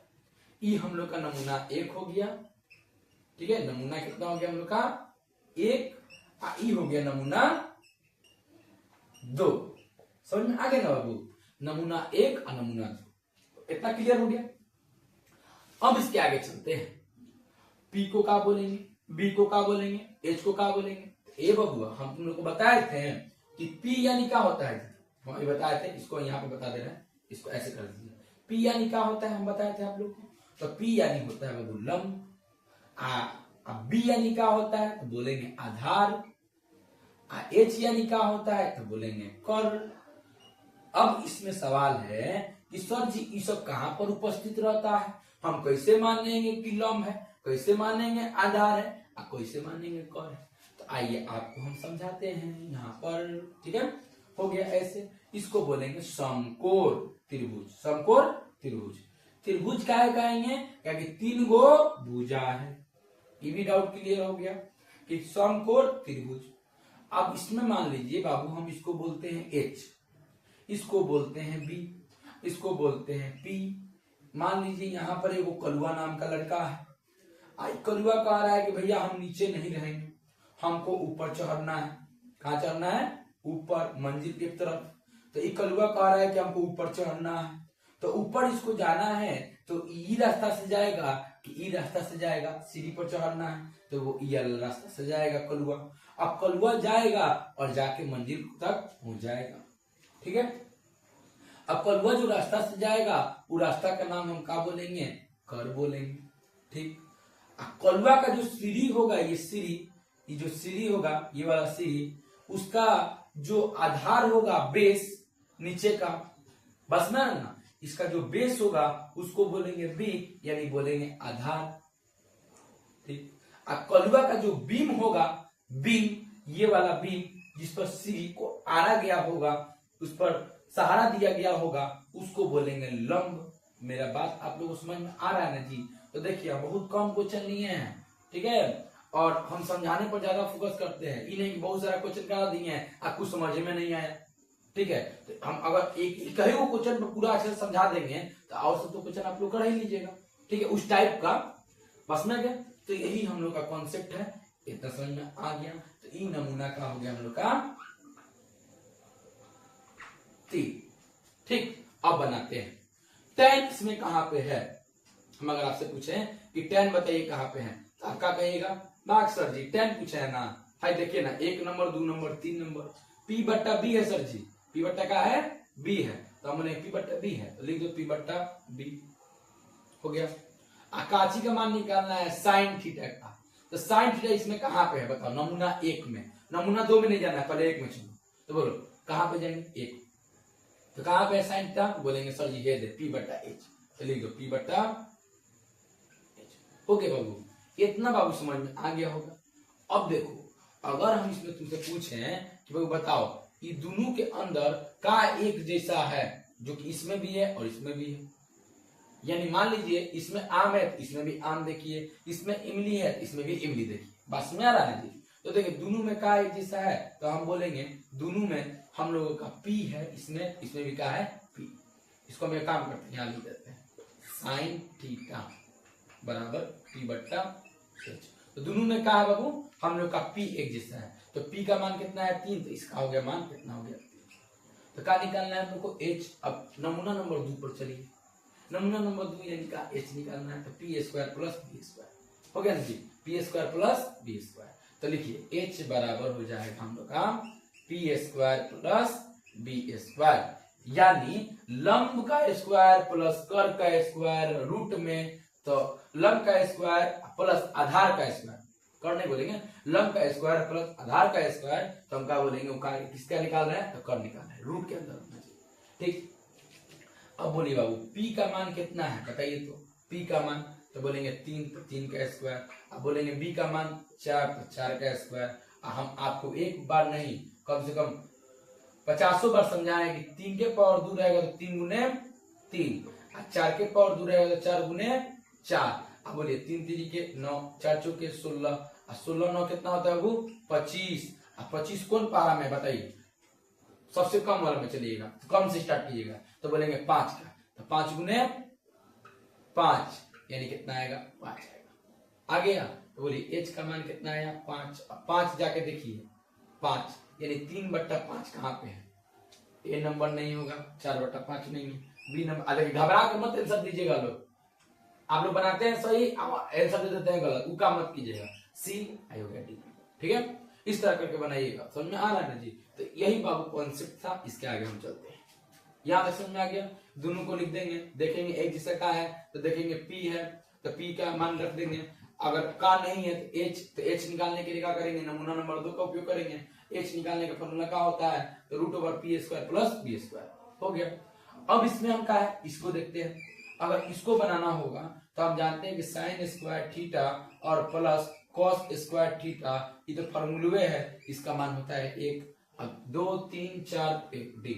ये हम लोग का नमूना 1 हो गया, ठीक है। नमूना कितना हो गया हम लोग का 1, ये हो गया नमूना 2। समझ में आ गया ना बाबू, नमूना 1 और नमूना 2, इतना क्लियर हो गया। अब इसके आगे चलते हैं, पी को क्या बोलेंगे, बी को क्या बोलेंगे, एच को क्या बोलेंगे। ए बबुआ हम तुम लोग को बताए थे कि पी यानी क्या होता है, हम ये बताए थे, इसको यहाँ पे बता दे रहे हैं, इसको ऐसे कर दीजिए। पी यानी क्या होता है हम बताए थे आप लोग को, तो पी यानी होता है बाबू लंब। अब बी यानी क्या होता है, तो बोलेंगे आधार। एच यानी क्या होता है, तो बोलेंगे कर्ल। अब इसमें सवाल है कि सर जी ये सब कहां पर उपस्थित रहता है, हम कैसे मानेंगे कि लंब है, कैसे मानेंगे आधार है, और कैसे मानेंगे कर्ल है। तो आइए आपको हम समझाते हैं यहाँ पर, ठीक है। हो गया ऐसे, इसको बोलेंगे समकोण त्रिभुज। समकोण त्रिभुज, त्रिभुज काहे कहेंगे, क्योंकि 3 गो भुजा है। ये भी डाउट क्लियर हो गया कि समकोण त्रिभुज। अब इसमें मान लीजिए बाबू हम इसको बोलते हैं एच, इसको बोलते हैं बी, इसको बोलते हैं पी। मान लीजिए यहाँ पर एगो कलुआ नाम का लड़का है। आई कलुआ कह रहा है कि भैया हम नीचे नहीं रहेंगे, हमको ऊपर चढ़ना है। कहाँ चढ़ना है, ऊपर मंजिल की तरफ। तो ये कलुआ कह रहा है कि हमको ऊपर चढ़ना है, तो ऊपर इसको जाना है, तो ई रास्ता से जाएगा कि ई रास्ता से जाएगा, सीढ़ी पर चढ़ना है तो वो ई रास्ता से जाएगा कलुआ। अब कलुआ जाएगा और जाके मंजिल तक पहुंच जाएगा, ठीक है। अब कलुआ जो रास्ता से जाएगा वो रास्ता का नाम हम क्या बोलेंगे, कर बोलेंगे, ठीक। कलुआ का जो सीढ़ी होगा, ये सीढ़ी, ये जो सीढ़ी होगा, ये वाला सीढ़ी, उसका जो आधार होगा बेस नीचे का, बस ना, इसका जो बेस होगा उसको बोलेंगे बी, यानी बोलेंगे आधार, ठीक। अब कलुआ का जो बीम होगा, बीम, ये वाला बीम जिस पर सीढ़ी को आड़ा गया होगा, उस पर सहारा दिया गया होगा, उसको बोलेंगे लंब। मेरा बात आप लोगों को समझ में आ रहा है ना जी। तो देखिए बहुत कम क्वेश्चन लिए हैं, ठीक है, और हम समझाने पर ज्यादा फोकस करते हैं। ये नहीं बहुत सारा क्वेश्चन करा दिए हैं, आपको समझ में नहीं आया, ठीक है। तो हम अगर एक कहीं वो क्वेश्चन पर पूरा अच्छे से समझा देंगे तो और सब तो क्वेश्चन आप लोग कर ही लीजिएगा, ठीक है, उस टाइप का, बस में क्या। तो यही हम लोग का कॉन्सेप्ट है, इतना समझ में आ गया। तो ये नमूना का हो गया हम लोग का 3, ठीक। अब बनाते हैं tan, इसमें कहां पे है। हम अगर आपसे पूछे कि tan बताइए कहां पे है, तो आप क्या कहिएगा, बाग सर जी tan पूछा है ना, हाय देखिए ना, 1 नंबर 2 नंबर 3 नंबर, p बट्टा b है सर जी, p बट्टा का है b है, तो हमने p बट्टा b है तो लिख दो p बट्टा b, हो गया। काची का मान निकालना है साइन थीटा का, तो साइन थीटा इसमें कहां पे है बताओ, नमूना 1 में, नमूना 2 में नहीं जाना है, पहले 1 में चलो। तो बोलो कहां पे जाएंगे, 1, तो कहां पे है साइन थीटा, बोलेंगे सर जी ये दे p बट्टा h, तो लिख दो p बट्टा h। ओके बाबू, इतना बाबू समझ में आ गया होगा। अब देखो अगर हम इसमें तुमसे पूछें कि बाबू बताओ ये दोनों के अंदर का एक जैसा है, जो कि इसमें भी है और इसमें भी है, यानी मान लीजिए इसमें आम है तो इसमें भी आम देखिए, इसमें इमली है तो इसमें भी इमली देखिए, बस में आ रहा है जी। तो देखिए दोनों में का एक जैसा है, तो हम बोलेंगे दोनों में हम लोगों का p है, इसमें भी का है p। इसको हम एक काम करते हैं, यहाँ लिख देते हैं साइन थीटा बराबर p बट्टा h। तो दोनों में का है बाबू, हम लोग का p एक जैसा है, तो p का मान कितना है 3, तो इसका हो गया मान कितना हो गया, तो क्या निकालना है हम लोग को h। अब नमूना नंबर 2 पर चलिए, नमूना नंबर 2 यानी का h निकालना है, तो p square plus b square हो गया ना जी, p square plus b square. तो लिखिए h बराबर हो जाएगा हम लोग का p square plus b square, यानी लंब का स्क्वायर प्लस कर का स्क्वायर रूट में, तो लंब का स्क्वायर प्लस आधार का स्क्वायर, कर नहीं बोलेंगे, लंब का स्क्वायर प्लस आधार का स्क्वायर, तो हम क्या बोलेंगे, वो किसका निकाल रहे हैं, तो कर निकाल रहे हैं, रूट के अंदर होना चाहिए। ठीक, अब बोलिए बाबू p का मान कितना है बताइए, तो p का मान तो बोलेंगे 3, तो 3 का स्क्वायर। अब बोलेंगे b का मान 4, तो 4 का स्क्वायर। हम आपको एक बार नहीं कम से कम 50 बार समझाएं कि 3 के पावर 2 रहेगा तो 3 गुने 3, 4 के पावर 2 रहेगा तो 4 गुने 4। अब बोलिए 3 3 के 9, 4 चौके 16, 16 9 कितना होता है वो 25। अब 25 कौन पारा में बताइए, सबसे कम वाला में चलिएगा, तो कम से स्टार्ट कीजिएगा, तो बोलेंगे 5 का, तो 5 गुने 5 यानी कितना आएगा 5 आएगा। आ गया, तो बोलिए h का मान कितना आया 5। 5 जाके देखिए 5 यानी 3/5 कहाँ पे है, ए नंबर नहीं होगा, 4/5 नहीं है, बी नंबर। अरे घबरा कर मत आंसर दीजिएगा लोग, आप लोग बनाते हैं सही आंसर दे देते हैं गलत, उका मत कीजिएगा, सी आई हो गया डी। ठीक है, इस तरह करके बनाइएगा, समझ में आ रहा है ना जी। तो यही बाबू कॉन्सेप्ट था, इसके आगे हम चलते हैं। यहाँ तक समझ में आ गया, दोनों को लिख देंगे, देखेंगे एक जैसा का है तो देखेंगे p है तो p का मान रख देंगे, अगर का नहीं है तो h निकालने के लिए क्या करेंगे, नमूना नंबर 2 का उपयोग करेंगे। h निकालने का फॉर्मूला क्या होता है, तो √p² प्लस b² हो गया। अब इसमें हम क्या है, इसको देखते हैं। अगर इसको बनाना होगा तो हम जानते हैं कि sin स्क्वायर थीटा और प्लस cos स्क्वायर थीटा, ये तो फॉर्मूले है, इसका मान होता है 1। अब 2 3 4 1 डी,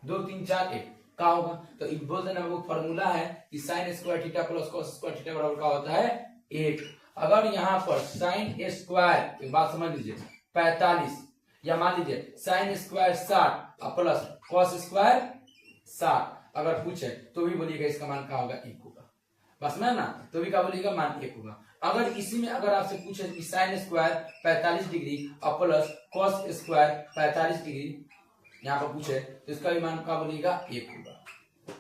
2 3 4 1 क्या होगा, तो एक बोल देना वो फॉर्मूला है कि sin square theta plus cos square theta बराबर क्या होता है 1। अगर यहाँ पर sin स्क्वायर, एक बात समझ लीजिए, 45, या मान लीजिए sin स्क्वायर 60 और प्लस cos स्क्वायर 60 अगर पूछे तो भी बोलिएगा इसका मान क्या होगा 1 होगा, बस में ना, तो भी क्या बोलिएगा मान 1 होगा। अगर इसी में अगर आपसे पूछे कि sin स्क्वायर 45 डिग्री और प्लस cos स्क्वायर 45 डिग्री यहाँ पर पूछे तो इसका भी मान क्या बोलिएगा 1 होगा,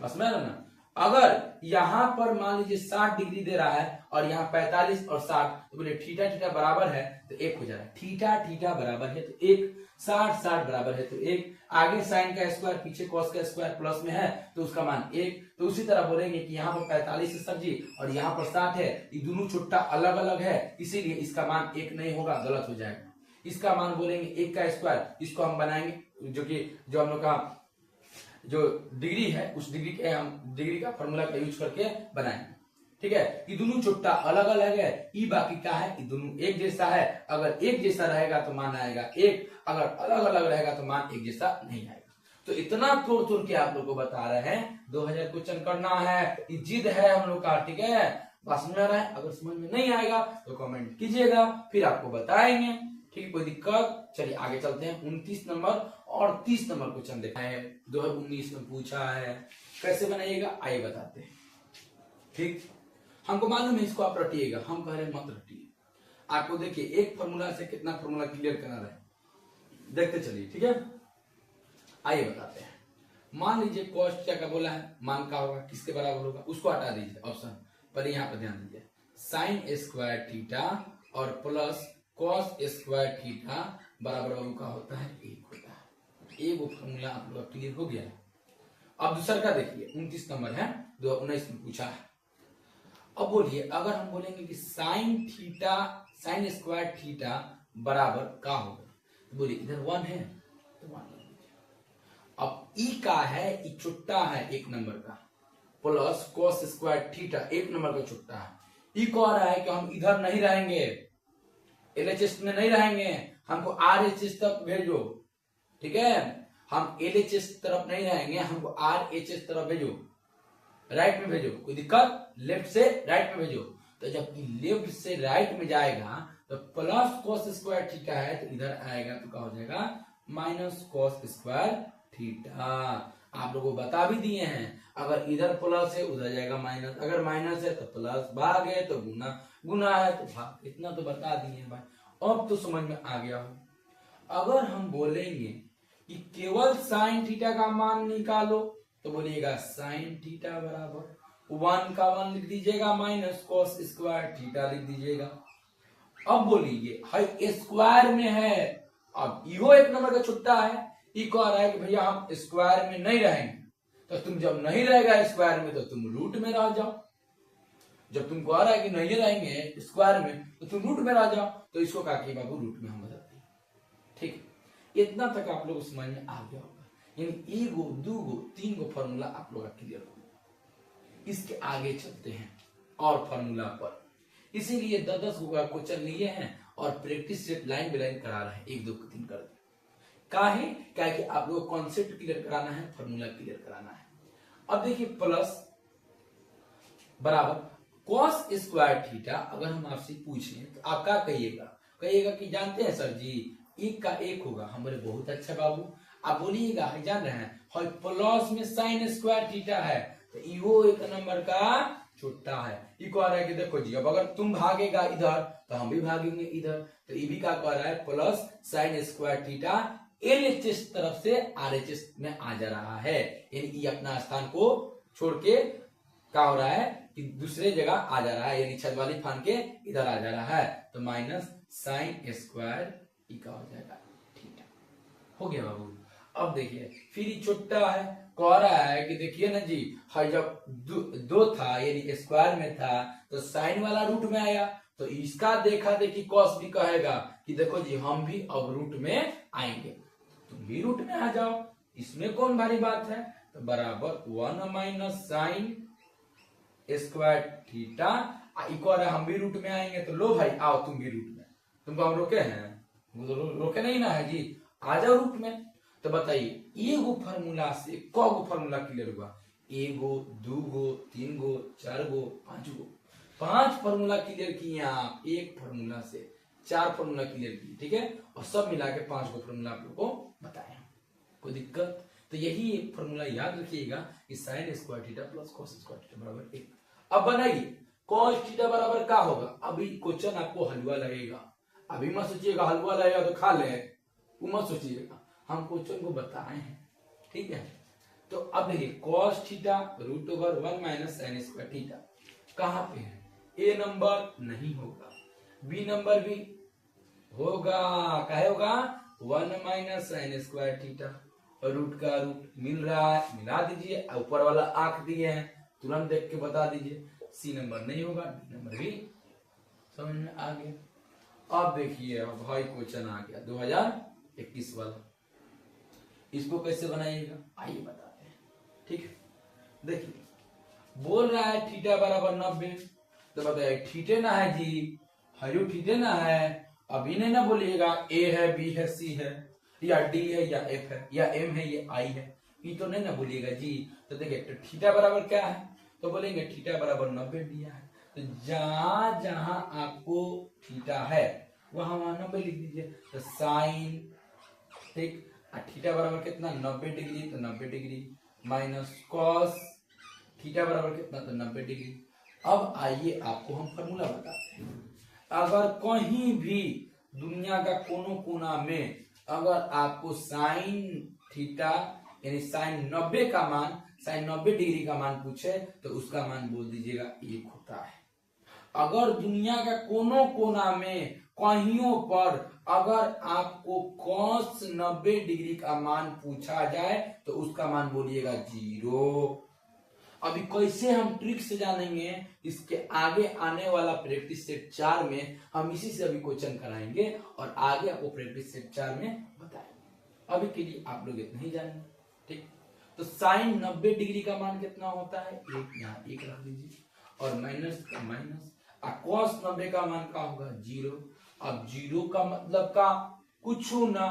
बस में ना। अगर यहाँ पर मान लीजिए 60 डिग्री दे रहा है और यहाँ 45 और 60, तो बोले थीटा थीटा बराबर है तो 1 हो जा रहा है, थीटा थीटा बराबर है तो 1, 60 60 बराबर है तो 1, आगे साइन का स्क्वायर पीछे कॉस का स्क्वायर प्लस में है तो उसका मान 1। तो उसी तरह बोलेंगे कि यहाँ पर 45 है सब्जी और यहाँ पर 60 है, ये दोनों छुट्टा अलग अलग है, इसीलिए इसका मान 1 नहीं होगा, गलत हो जाएगा। इसका मान बोलेंगे 1 का स्क्वायर, इसको हम बनाएंगे जो हम लोग का जो डिग्री है उस डिग्री के हम डिग्री का फॉर्मूला का यूज करके बनाएंगे। ठीक है, ये दोनों छुट्टा अलग अलग है, ई बाकी क्या है, ये दोनों एक जैसा है। अगर एक जैसा रहेगा तो मान आएगा 1, अगर अलग अलग रहेगा तो मान एक जैसा नहीं आएगा। तो इतना तोड़ तोड़ के आप लोग को बता रहे हैं, 2000 क्वेश्चन करना है, ये जिद है हम लोग का। ठीक है, बात समझ रहा है, अगर समझ में नहीं आएगा तो कमेंट कीजिएगा, फिर आपको बताएंगे। ठीक, कोई दिक्कत, चलिए आगे चलते हैं। 29 नंबर और 30 नंबर क्वेश्चन देखा है, 2019 में पूछा है, कैसे बनाइएगा आइए बताते हैं। ठीक, हमको मालूम है इसको आप रटिएगा, हम कह रहे हैं मत रटिए। आपको देखिए एक फॉर्मूला से कितना फॉर्मूला क्लियर करा रहे हैं, देखते चलिए। ठीक है, आइए बताते हैं। मान लीजिए कॉस्ट क्या बोला है, मान का होगा, किसके बराबर होगा, उसको हटा दीजिए ऑप्शन, पहले यहाँ पर ध्यान दीजिए। साइन स्क्वायर थीटा और प्लस कॉस स्क्वायर थीटा बराबर का होता है 1 होता है। एक वो फॉर्मूला आप लोग क्लियर हो गया। अब दूसरा का देखिए, 29 नंबर है, 2019 में पूछा है। अब बोलिए अगर हम बोलेंगे कि sine theta sine square theta बराबर का होगा, तो बोलिए इधर 1 है तो 1 लग लीजिए। अब ई का है, ई छुट्टा है 1 नंबर का, plus cos square theta 1 number का छुट्टा है। ई को आ रहा है कि हम इधर नहीं रहेंगे, एलएचएस में नहीं रहेंगे, हमको आरएचएस तक भेजो। ठीक है, हम एलएचएस तरफ नहीं रहेंगे, हमको आरएचएस तरफ भेजो, राइट में भेजो। कोई दिक्कत, लेफ्ट से राइट में भेजो। तो जब लेफ्ट से राइट में जाएगा तो प्लस कॉस स्क्वायर थीटा है तो इधर आएगा तो क्या हो जाएगा माइनस कॉस स्क्वायर थीटा। आप लोगों को बता भी दिए हैं, अगर इधर प्लस है उधर जाएगा माइनस, अगर माइनस है तो प्लस, भाग है तो गुना, गुना है तो भाग, इतना तो बता दिए भाई। अब तो समझ में आ गया हो। अगर हम बोलेंगे कि केवल साइन थीटा का मान निकालो तो बोलिएगा साइन थीटा बराबर 1 का 1 लिख दीजिएगा माइनस कॉस स्क्वायर थीटा लिख दीजिएगा। अब बोलिए हाई स्क्वायर में है, अब इहो 1 नंबर का छुट्टा है, ई कह रहा है कि भैया हम स्क्वायर में नहीं रहेंगे, तो तुम जब नहीं रहेगा स्क्वायर में तो तुम रूट में रह जाओ। जब तुमको आ रहा है कि नहीं रहेंगे स्क्वायर में तो तुम रूट में रह जाओ, तो इसको कहा कि बाबू रूट में हम बदलते हैं। ठीक, इतना तक आप लोग समझ में आ गया होगा। यानी एगो दूगो तीन गो फॉर्मूला आप लोग का क्लियर हो गया। इसके आगे चलते हैं और फॉर्मूला पर, इसीलिए 10-10 गो का क्वेश्चन लिए हैं और practice set line by line करा रहे हैं, 1 2 3 कर दे। काहे कि आप लोग कॉन्सेप्ट क्लियर कराना है, फॉर्मूला क्लियर कराना है। अब देखिए प्लस बराबर cos स्क्वायर थीटा, अगर हम आपसे पूछें तो आप क्या कहिएगा कि जानते हैं सर जी 1 का 1 होगा। हमारे बहुत अच्छा बाबू, आप बोलिएगा जान रहे हैं प्लस में साइन स्क्वायर थीटा है तो इहो 1 नंबर का छोटा है। ये कह रहा है कि देखो जी अब अगर तुम भागेगा इधर तो हम भी भागेंगे इधर, तो ये भी क्या कह रहा है plus sign square theta LHS तरफ से RHS में आ जा रहा है। यानी ये अपना स्थान को छोड़ के क्या हो रहा है कि दूसरे जगह आ जा रहा है, यानी छत वाली फान के इधर आ जा रहा है। तो माइनस साइन स्क्वायर का हो जाएगा थीटा। हो गया बाबू। अब देखिए फिर ये छोटा है, कह रहा है कि देखिए ना जी जब दो था यानी स्क्वायर में था तो साइन वाला रूट में आया, तो इसका देखा देखी कॉस भी कहेगा कि देखो जी हम भी अब रूट में आएंगे, तुम भी रूट में आ जाओ, इसमें कौन भारी बात है। तो बराबर 1 minus sine square theta, equal हम भी रूट में आएंगे। तो लो भाई आओ तुम भी रूट में, तुमको हम रोके हैं, रोके नहीं ना है जी, आ जाओ रूट में। तो बताइए एगो फार्मूला से कगो फार्मूला क्लियर हुआ, एगो दूगो तीन गो चार गो पांच गो, 5 फार्मूला क्लियर किए आप, एक फार्मूला से 4 फार्मूला क्लियर किए। ठीक है, और सब मिला के 5 गो फार्मूला आप लोग को बताए। कोई दिक्कत? तो यही एक फार्मूला याद रखिएगा कि sign square theta plus cos square theta बराबर 1। अब बनाइए कॉस थीटा बराबर क्या होगा। अभी क्वेश्चन आपको हलवा लगेगा, अभी मत सोचिएगा हलवा लगेगा तो खा ले, वो मत सोचिएगा, हम क्वेश्चन को बताए हैं। ठीक है, तो अब देखिए cos theta root over 1 minus sine square theta कहां पे है, ए नंबर नहीं होगा, बी नंबर भी होगा, क्या होगा 1 माइनस साइन स्क्वायर थीटा, और रूट का रूट मिल रहा है, मिला दीजिए, ऊपर वाला आंख दिए हैं तुरंत देख के बता दीजिए। सी नंबर नहीं होगा, डी नंबर भी समझ में आ गया। अब देखिए भाई क्वेश्चन आ गया 2021 वाला, इसको कैसे बनाइएगा आइए बताते हैं। ठीक है, देखिए बोल रहा है थीटा बराबर 90, तो बताइए थीटे ना है जी, हयू थीटे ना है। अभी नहीं ना बोलिएगा ए है बी है सी है या डी है या एफ है या एम है या आई है, ये तो नहीं ना बोलिएगा जी। तो देखिए तो थीटा बराबर क्या है, तो बोलेंगे थीटा बराबर 90 दिया है, तो जहां जहां आपको थीटा है वहां 90 लिख दीजिए। तो साइन ठीक, थीटा बराबर कितना 90 डिग्री, तो 90 डिग्री माइनस कॉस थीटा बराबर कितना, तो 90 डिग्री। अब आइए आपको हम फॉर्मूला बताते हैं। अगर कहीं भी दुनिया का कोनो कोना में अगर आपको साइन थीटा यानी साइन 90 का मान, साइन 90 डिग्री का मान पूछे तो उसका मान बोल दीजिएगा 1 होता है। अगर दुनिया का कोनो कोना में कहीं पर अगर आपको cos 90 डिग्री का मान पूछा जाए तो उसका मान बोलिएगा 0। अभी कैसे हम ट्रिक से जानेंगे, इसके आगे आने वाला प्रैक्टिस सेट 4 में हम इसी से अभी क्वेश्चन कराएंगे और आगे आपको प्रैक्टिस सेट 4 में बताएंगे। अभी के लिए आप लोग इतना ही जानेंगे। ठीक, तो साइन 90 डिग्री का मान कितना होता है, 1, यहाँ 1 रख दीजिए, और माइनस का माइनस, और cos 90 का मान का होगा 0। अब 0 का मतलब का कुछ ना,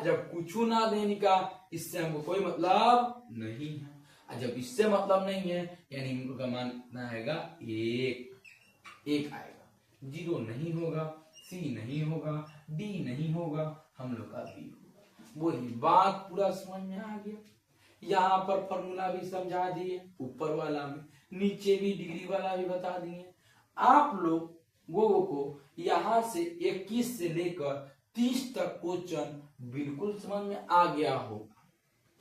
जब कुछ ना देने का इससे हमको कोई मतलब नहीं है, जब इससे मतलब नहीं है यानी इनको का मान कितना आएगा 1 आएगा, 0 नहीं होगा, सी नहीं होगा, डी नहीं होगा, हम लोग का बी होगा। बोलिए बात पूरा समझ में आ गया। यहाँ पर फॉर्मूला भी समझा दिए, ऊपर वाला में, नीचे भी डिग्री वाला भी बता दिए। आप लोगों को यहाँ से 21 से लेकर 30 तक क्वेश्चन बिल्कुल समझ में आ गया हो।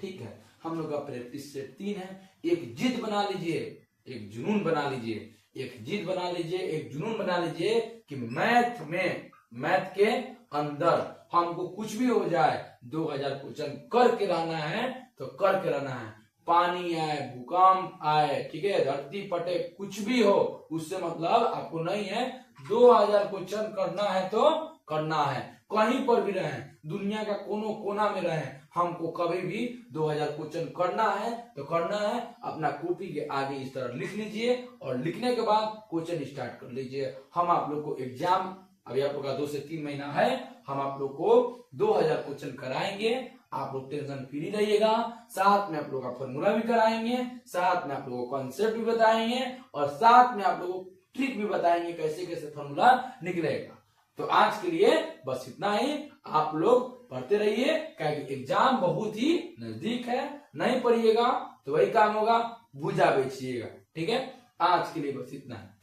ठीक है, हम लोग का प्रैक्टिस सेट 3 है। एक जिद बना लीजिए, एक जुनून बना लीजिए, एक जिद बना लीजिए, एक जुनून बना लीजिए कि मैथ के अंदर हमको कुछ भी हो जाए 2000 क्वेश्चन करके रहना है, तो करके रहना है। पानी आए, भूकंप आए, ठीक है, धरती फटे, कुछ भी हो, उससे मतलब आपको नहीं है। 2000 क्वेश्चन करना है तो करना है, कहीं पर भी रहे, दुनिया का कोनो कोना में रहे, हमको कभी भी 2000 क्वेश्चन करना है तो करना है। अपना कॉपी के आगे इस तरह लिख लीजिए और लिखने के बाद क्वेश्चन स्टार्ट कर लीजिए। हम आप लोग को एग्जाम अभी आप लोग का 2 से 3 महीना है, हम आप लोग को 2000 क्वेश्चन कराएंगे। आप लोग टेंशन फ्री रहिएगा, साथ में आप लोग का फॉर्मूला भी कराएंगे, साथ में आप लोगों को कॉन्सेप्ट भी बताएंगे और साथ में आप लोगों को ट्रिक भी बताएंगे कैसे कैसे फॉर्मूला निकलेगा। तो आज के लिए बस इतना ही। आप लोग पढ़ते रहिए, क्योंकि एग्जाम बहुत ही नजदीक है। नहीं पढ़िएगा तो वही काम होगा, भुजा बेचिएगा। ठीक है, आज के लिए बस इतना है।